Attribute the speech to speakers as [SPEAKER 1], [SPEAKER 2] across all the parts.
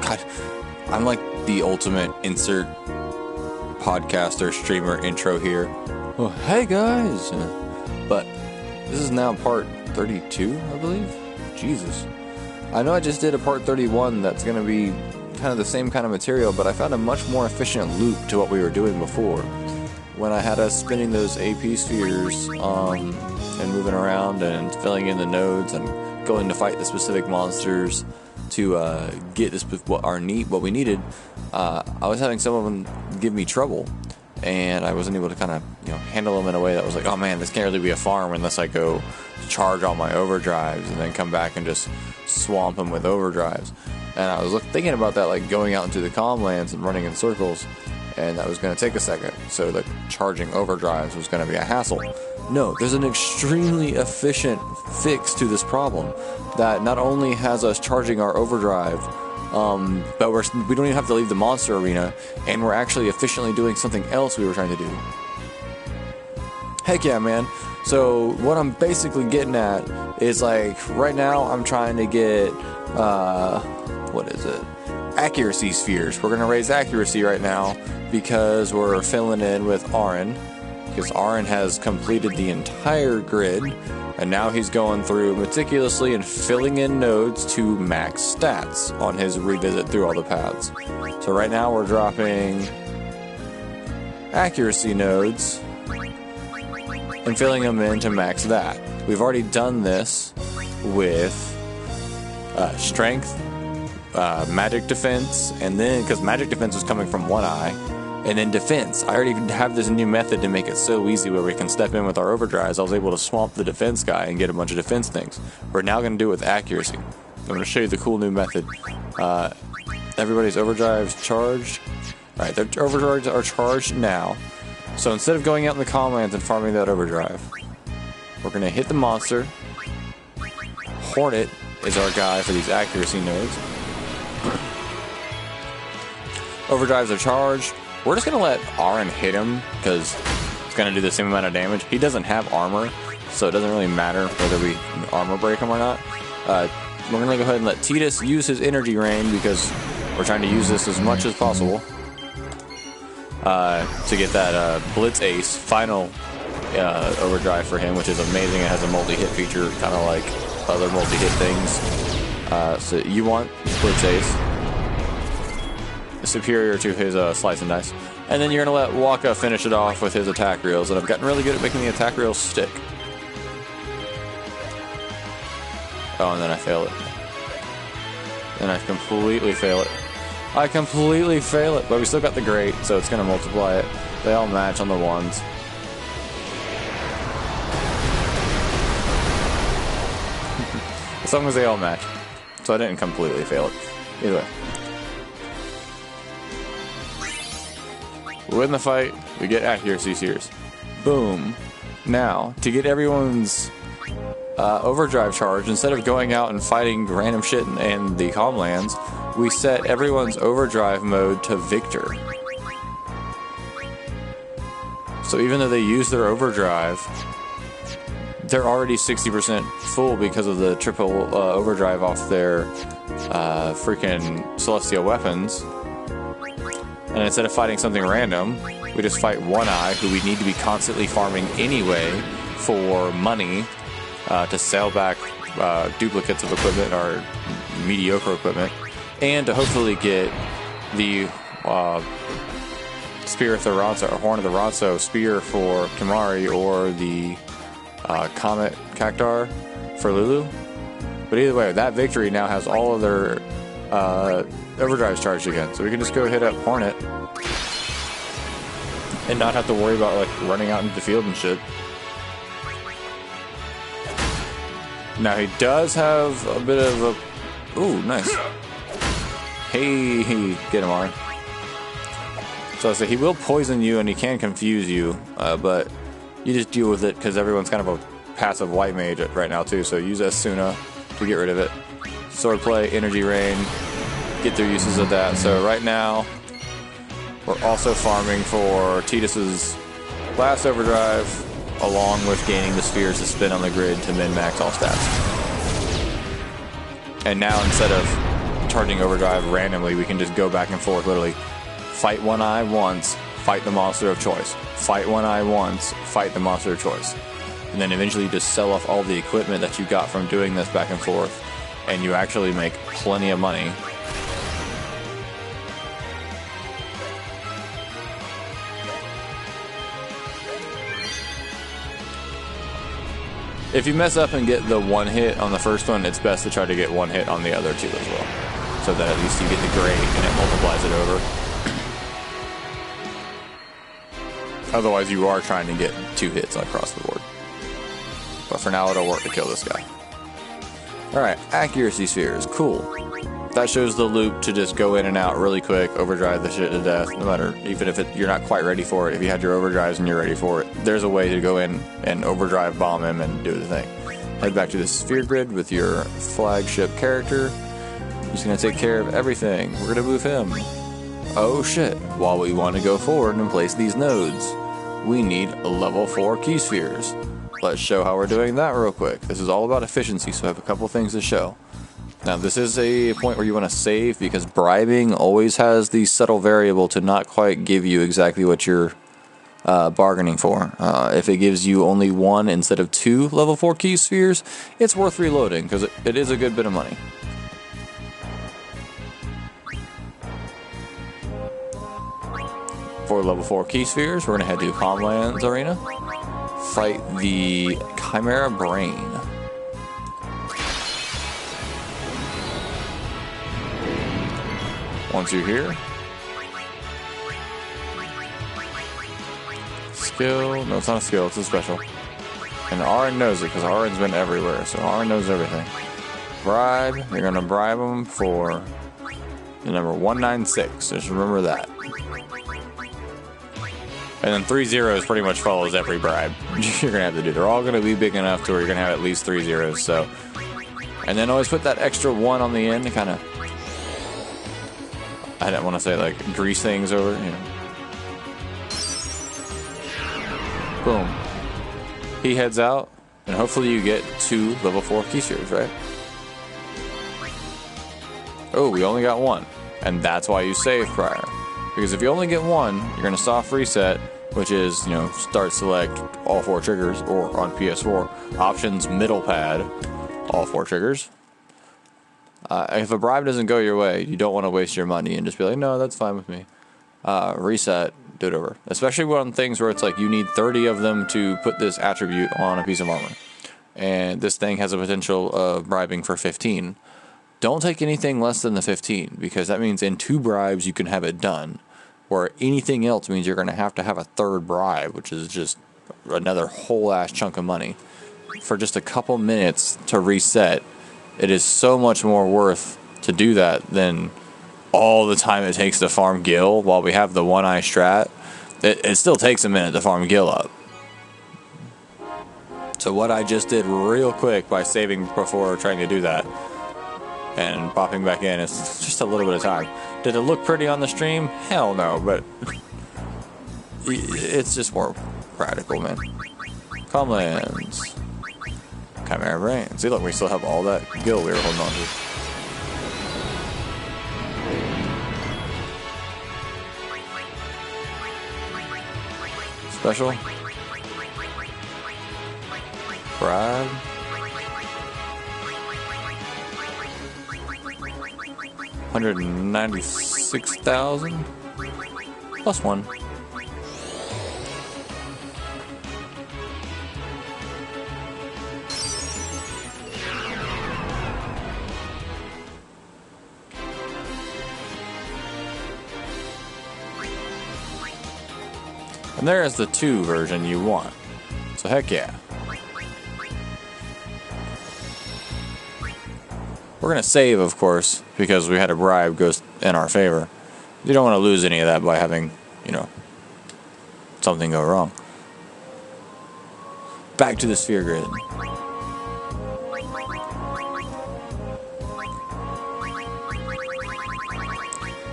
[SPEAKER 1] God, I'm like the ultimate insert podcaster, streamer intro here. Well, hey guys! But this is now part 32, I believe? Jesus. I know I just did a part 31 that's going to be kind of the same kind of material, but I found a much more efficient loop to what we were doing before. When I had us spinning those AP spheres and moving around and filling in the nodes and going to fight the specific monsters to get this what we needed, I was having some of them give me trouble, and I wasn't able to kind of handle them in a way that was like, oh man, this can't really be a farm unless I go charge all my overdrives and then come back and just swamp them with overdrives. And I was thinking about that, like going out into the calm lands and running in circles, and that was going to take a second. So the charging overdrives was going to be a hassle. No, there's an extremely efficient fix to this problem that not only has us charging our overdrive, but we don't even have to leave the monster arena, and we're actually efficiently doing something else we were trying to do. Heck yeah, man. So what I'm basically getting at is, like, right now I'm trying to get, accuracy spheres. We're going to raise accuracy right now because we're filling in with Aaron, because Aaron has completed the entire grid, and now he's going through meticulously and filling in nodes to max stats on his revisit through all the paths. So right now we're dropping accuracy nodes and filling them in to max that. We've already done this with strength, magic defense, and then, because magic defense was coming from one eye, and then defense. I already have this new method to make it so easy where we can step in with our overdrives. I was able to swamp the defense guy and get a bunch of defense things. We're now going to do it with accuracy. I'm going to show you the cool new method. Everybody's overdrives charged. Alright, their overdrives are charged now. So instead of going out in the calm lands and farming that overdrive, we're going to hit the monster. Hornet is our guy for these accuracy nodes. Overdrives are charged. We're just going to let Aaron hit him because it's going to do the same amount of damage. He doesn't have armor, so it doesn't really matter whether we armor break him or not. We're going to go ahead and let Titus use his energy rain because we're trying to use this as much as possible to get that Blitz Ace final overdrive for him, which is amazing. It has a multi-hit feature, kind of like other multi-hit things. So you want Blitz Ace, superior to his slice and dice, and then you're gonna let Waka finish it off with his attack reels, and I've gotten really good at making the attack reels stick. Oh, and then I fail it. And I completely fail it. I completely fail it, but we still got the great, so it's gonna multiply it. They all match on the ones. As long as they all match. So I didn't completely fail it. Either way. We win the fight, we get accuracy spheres. Boom. Now, to get everyone's overdrive charge, instead of going out and fighting random shit in the calm lands, we set everyone's overdrive mode to Victor. So even though they use their overdrive, they're already 60% full because of the triple overdrive off their freaking celestial weapons. And instead of fighting something random, we just fight One Eye, who we need to be constantly farming anyway for money to sell back duplicates of equipment or mediocre equipment, and to hopefully get the Spear of the Ronso, or Horn of the Ronso spear for Kimari, or the Comet Cactar for Lulu. But either way, that victory now has all of their overdrives charged again, so we can just go hit up Hornet and not have to worry about like running out into the field and shit. Now he does have a bit of a... Ooh, nice. Hey, get him on. So I say he will poison you and he can confuse you, but you just deal with it because everyone's kind of a passive white mage right now too, so use Asuna to get rid of it. Swordplay, Energy Rain, get their uses of that. So right now, we're also farming for Titus's last overdrive, along with gaining the spheres to spin on the grid to min-max all stats. And now instead of charging overdrive randomly, we can just go back and forth, literally. Fight one eye once, fight the monster of choice. Fight one eye once, fight the monster of choice. And then eventually you just sell off all the equipment that you got from doing this back and forth, and you actually make plenty of money. If you mess up and get the one hit on the first one, it's best to try to get one hit on the other two as well, so that at least you get the gray and it multiplies it over. Otherwise, you are trying to get 2 hits across the board. But for now, it'll work to kill this guy. Alright, accuracy spheres. Cool. That shows the loop to just go in and out really quick, overdrive the shit to death, no matter, even if you're not quite ready for it. If you had your overdrives and you're ready for it, there's a way to go in and overdrive bomb him and do the thing. Head back to the sphere grid with your flagship character. He's going to take care of everything. We're going to move him. Oh shit, while we want to go forward and place these nodes, we need level 4 key spheres. Let's show how we're doing that real quick. This is all about efficiency, so I have a couple things to show. Now, this is a point where you want to save, because bribing always has the subtle variable to not quite give you exactly what you're bargaining for. If it gives you only 1 instead of 2 level 4 key spheres, it's worth reloading, because it is a good bit of money. For level 4 key spheres, we're going to head to Comlands Arena, fight the Chimera Brain. Once you're here, skill, no, it's not a skill, it's a special. And Aaron knows it, because Aaron's been everywhere, so Aaron knows everything. Bribe, you're going to bribe him for the number 196, just remember that. And then 3 zeros pretty much follows every bribe you're going to have to do. They're all going to be big enough to where you're going to have at least 3 zeros, so. And then always put that extra 1 on the end to kind of, I don't want to say like grease things over, you know. Boom. He heads out, and hopefully you get 2 level 4 key spheres, right? Oh, we only got 1. And that's why you save prior. Because if you only get 1, you're going to soft reset, which is, you know, start select all 4 triggers, or on PS4, options middle pad, all 4 triggers. If a bribe doesn't go your way, you don't want to waste your money and just be like, no, that's fine with me. Reset, do it over. Especially on things where it's like you need 30 of them to put this attribute on a piece of armor. And this thing has a potential of bribing for 15. Don't take anything less than the 15, because that means in 2 bribes you can have it done. Or anything else means you're going to have a 3rd bribe, which is just another whole ass chunk of money. For just a couple minutes to reset, it is so much more worth to do that than all the time it takes to farm Gil while we have the one-eye strat. It still takes a minute to farm Gil up. So what I just did real quick by saving before trying to do that and popping back in, it's just a little bit of time. Did it look pretty on the stream? Hell no, but it's just more practical, man. Comlands. Chimera Brain. See, look, we still have all that Gil we were holding on to. Special. Bribe. $196,000 plus 1. And there is the 2 version you want. So heck yeah. We're going to save, of course, because we had a bribe goes in our favor. You don't want to lose any of that by having, you know, something go wrong. Back to the sphere grid.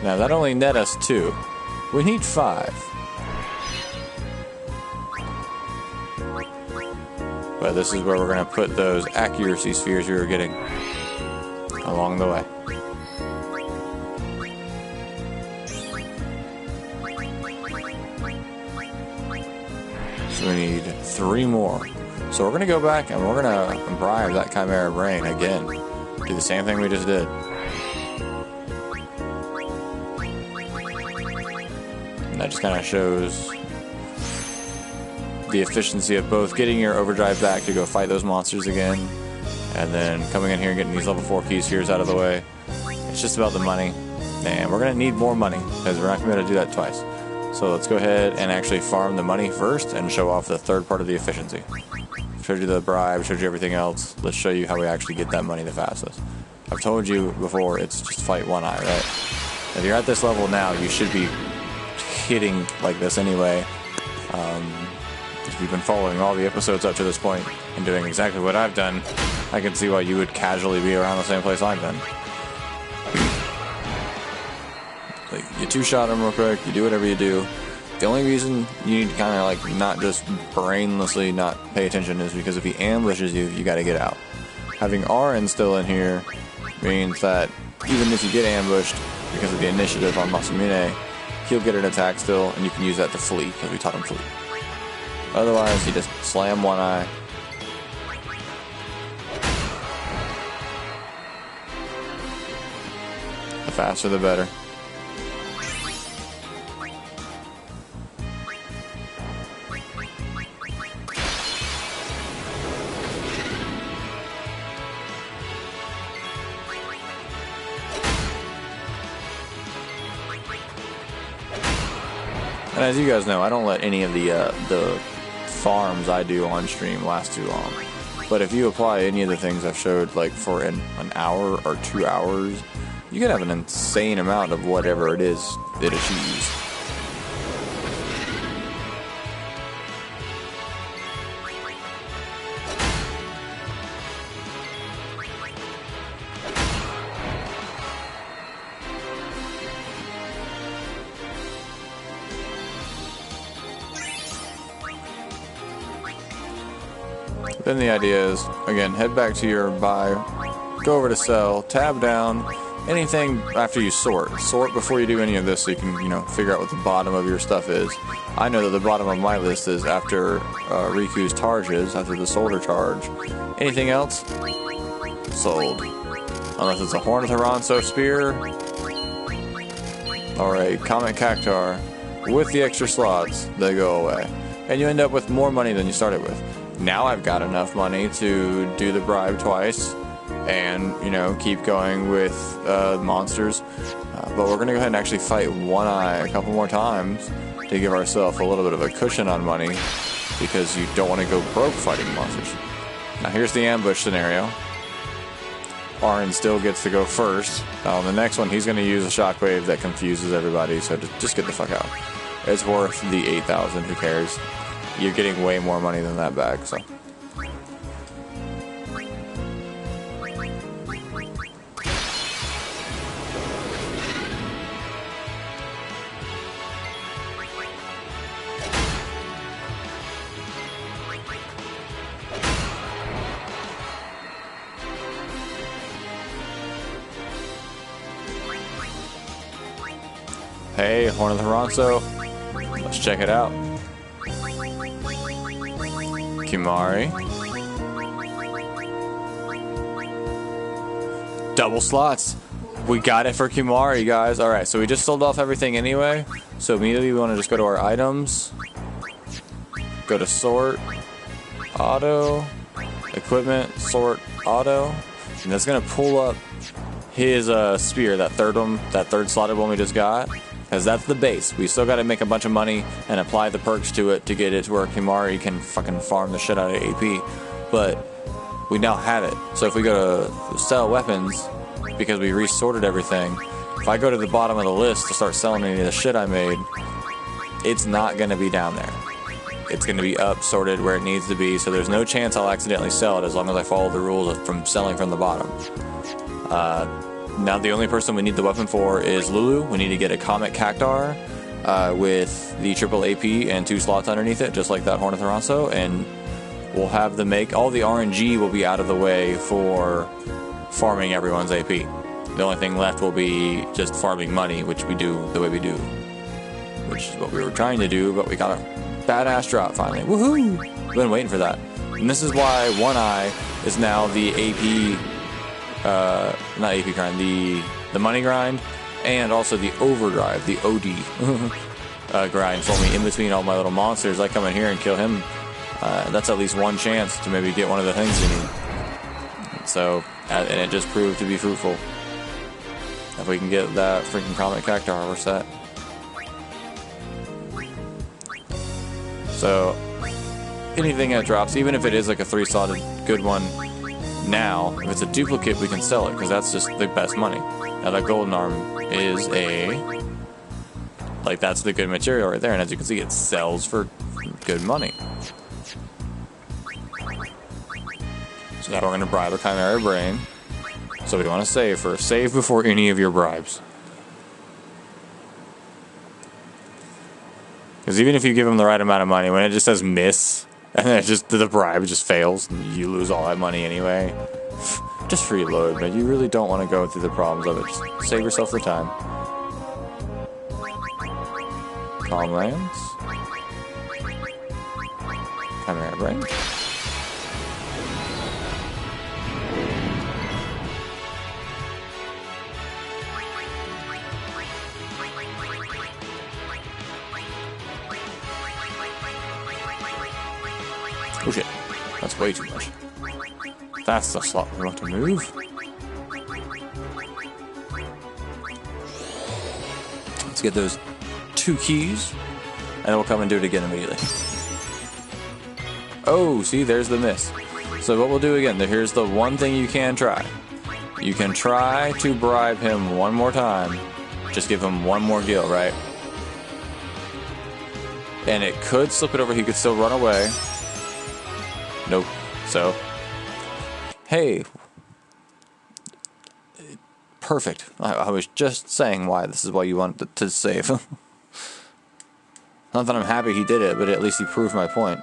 [SPEAKER 1] Now, that only net us 2. We need 5. But this is where we're going to put those accuracy spheres we were getting along the way. So we need 3 more. So we're going to go back and we're going to bribe that Chimera Brain again. Do the same thing we just did. And that just kind of shows the efficiency of both getting your overdrive back to go fight those monsters again, and then coming in here and getting these level 4 key spheres out of the way. It's just about the money, and we're going to need more money because we're not going to be able to do that twice. So let's go ahead and actually farm the money first and show off the third part of the efficiency. Showed you the bribe, showed you everything else. Let's show you how we actually get that money the fastest. I've told you before, it's just fight one eye, right? If you're at this level now, you should be hitting like this anyway. If you've been following all the episodes up to this point and doing exactly what I've done, I can see why you would casually be around the same place I've been. Like, you two-shot them real quick, you do whatever you do. The only reason you need to kind of like not just brainlessly not pay attention is because if he ambushes you, you got to get out. Having Arin still in here means that even if you get ambushed because of the initiative on Masamune, he'll get an attack still, and you can use that to flee because we taught him flee. Otherwise, you just slam one eye. The faster the better. And as you guys know, I don't let any of the farms I do on stream last too long. But if you apply any of the things I've showed, like for an hour or 2 hours, you can have an insane amount of whatever it is it achieves. Then the idea is, again, head back to your buy, go over to sell, tab down, anything after you sort. Sort before you do any of this so you can, figure out what the bottom of your stuff is. I know that the bottom of my list is after Riku's charges, after the soldier charge. Anything else? Sold. Unless it's a Horn of Taranso spear or a Comet Cactar with the extra slots, they go away. And you end up with more money than you started with. Now I've got enough money to do the bribe twice and, keep going with monsters. But we're going to go ahead and actually fight one eye a couple more times to give ourselves a little bit of a cushion on money because you don't want to go broke fighting monsters. Now here's the ambush scenario. Arin still gets to go first. Now on the next one, he's going to use a shockwave that confuses everybody, so just get the fuck out. It's worth the 8,000, who cares? You're getting way more money than that back, so. Hey, Horn of Taranso. Let's check it out. Kimari. Double slots. We got it for Kimari, guys. Alright, so we just sold off everything anyway. So immediately we want to just go to our items. Go to sort. Auto. Equipment. Sort. Auto. And that's going to pull up his spear, that third slotted one we just got. Because that's the base. We still got to make a bunch of money and apply the perks to it to get it to where Kimari can fucking farm the shit out of AP. But we now have it. So if we go to sell weapons, because we resorted everything, if I go to the bottom of the list to start selling any of the shit I made, it's not going to be down there. It's going to be up, sorted where it needs to be, so there's no chance I'll accidentally sell it as long as I follow the rules from selling from the bottom. Now the only person we need the weapon for is Lulu. We need to get a Comet Cactar with the triple AP and 2 slots underneath it, just like that Horn of Taranso, and we'll have them make all the RNG will be out of the way for farming everyone's AP. The only thing left will be just farming money, which we do the way we do, which is what we were trying to do, but we gotta badass drop finally. Woohoo! Been waiting for that. And this is why One Eye is now the AP, not AP grind, the money grind, and also the overdrive, the OD grind for me in between all my little monsters. I come in here and kill him. That's at least one chance to maybe get one of the things you need. So, and it just proved to be fruitful. If we can get that freaking Comet Cactar, we're set. So, anything that drops, even if it is like a 3-slotted good one now, if it's a duplicate, we can sell it, because that's just the best money. Now, that Golden Arm is like, that's the good material right there, and as you can see, it sells for good money. So now we're going to bribe a Chimera Brain. So we want to save first. Save before any of your bribes. Because even if you give them the right amount of money, when it just says miss, and then the bribe just fails, and you lose all that money anyway, just freeload, but you really don't want to go through the problems of it. Just save yourself the time. Calm Lands. Chimera Brain. Oh shit, that's way too much. That's the slot we want to move. Let's get those 2 keys, and then we'll come and do it again immediately. Oh, see, there's the miss. So what we'll do again, here's the one thing you can try. You can try to bribe him one more time. Just give him one more gil, right? And it could slip it over, he could still run away. Nope. So, hey, perfect. I was just saying why this is why you wanted to save. Not that I'm happy he did it, but at least he proved my point.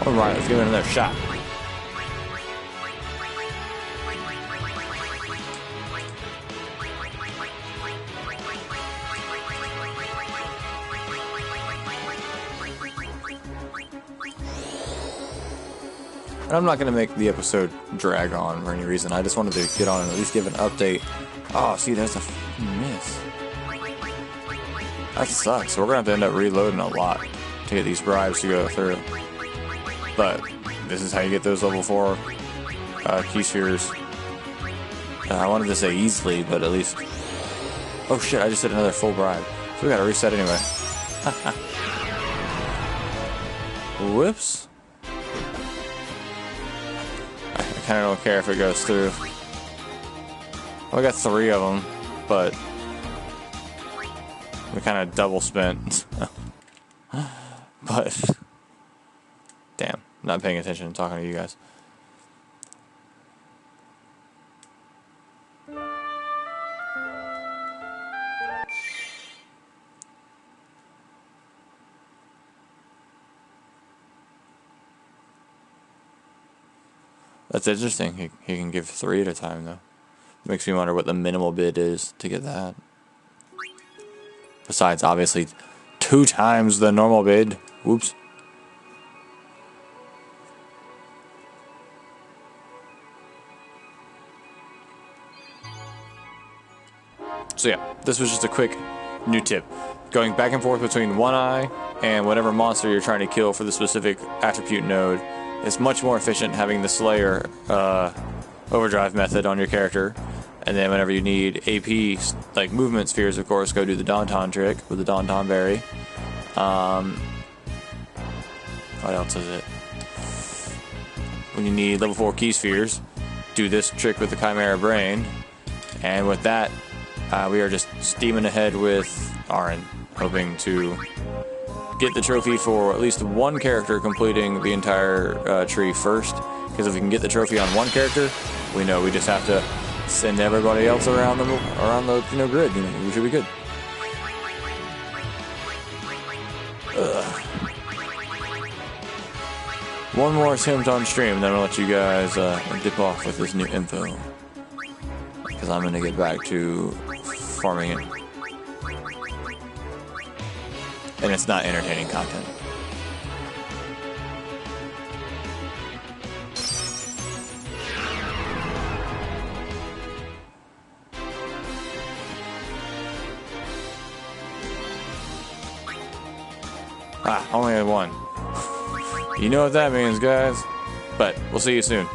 [SPEAKER 1] Alright, let's give it another shot. And I'm not going to make the episode drag on for any reason. I just wanted to get on and at least give an update. Oh, see, there's a miss. That sucks. So we're going to have to end up reloading a lot to get these bribes to go through. But this is how you get those level 4 key spheres. I wanted to say easily, but at least... Oh shit, I just did another full bribe. So we gotta reset anyway. Whoops. I kinda don't care if it goes through. Well, I got 3 of them, but... we kinda double spent. But... damn, I'm not paying attention, I'm talking to you guys. That's interesting. He can give 3 at a time, though. Makes me wonder what the minimal bid is to get that. Besides, obviously, 2 times the normal bid. Whoops. So yeah, this was just a quick new tip. Going back and forth between One Eye and whatever monster you're trying to kill for the specific attribute node. It's much more efficient having the Slayer overdrive method on your character, And then whenever you need AP, like movement spheres, of course, go do the Daunton trick with the Daunton Berry. What else is it? When you need level 4 key spheres, do this trick with the Chimera Brain. And with that, we are just steaming ahead with Arin, hoping to get the trophy for at least one character completing the entire tree first. Because if we can get the trophy on one character, we know we just have to send everybody else around the grid. We should be good. One more attempt on stream, then I'll let you guys dip off with this new info. Because I'm gonna get back to farming it. And it's not entertaining content. Only had one. You know what that means, guys. But we'll see you soon.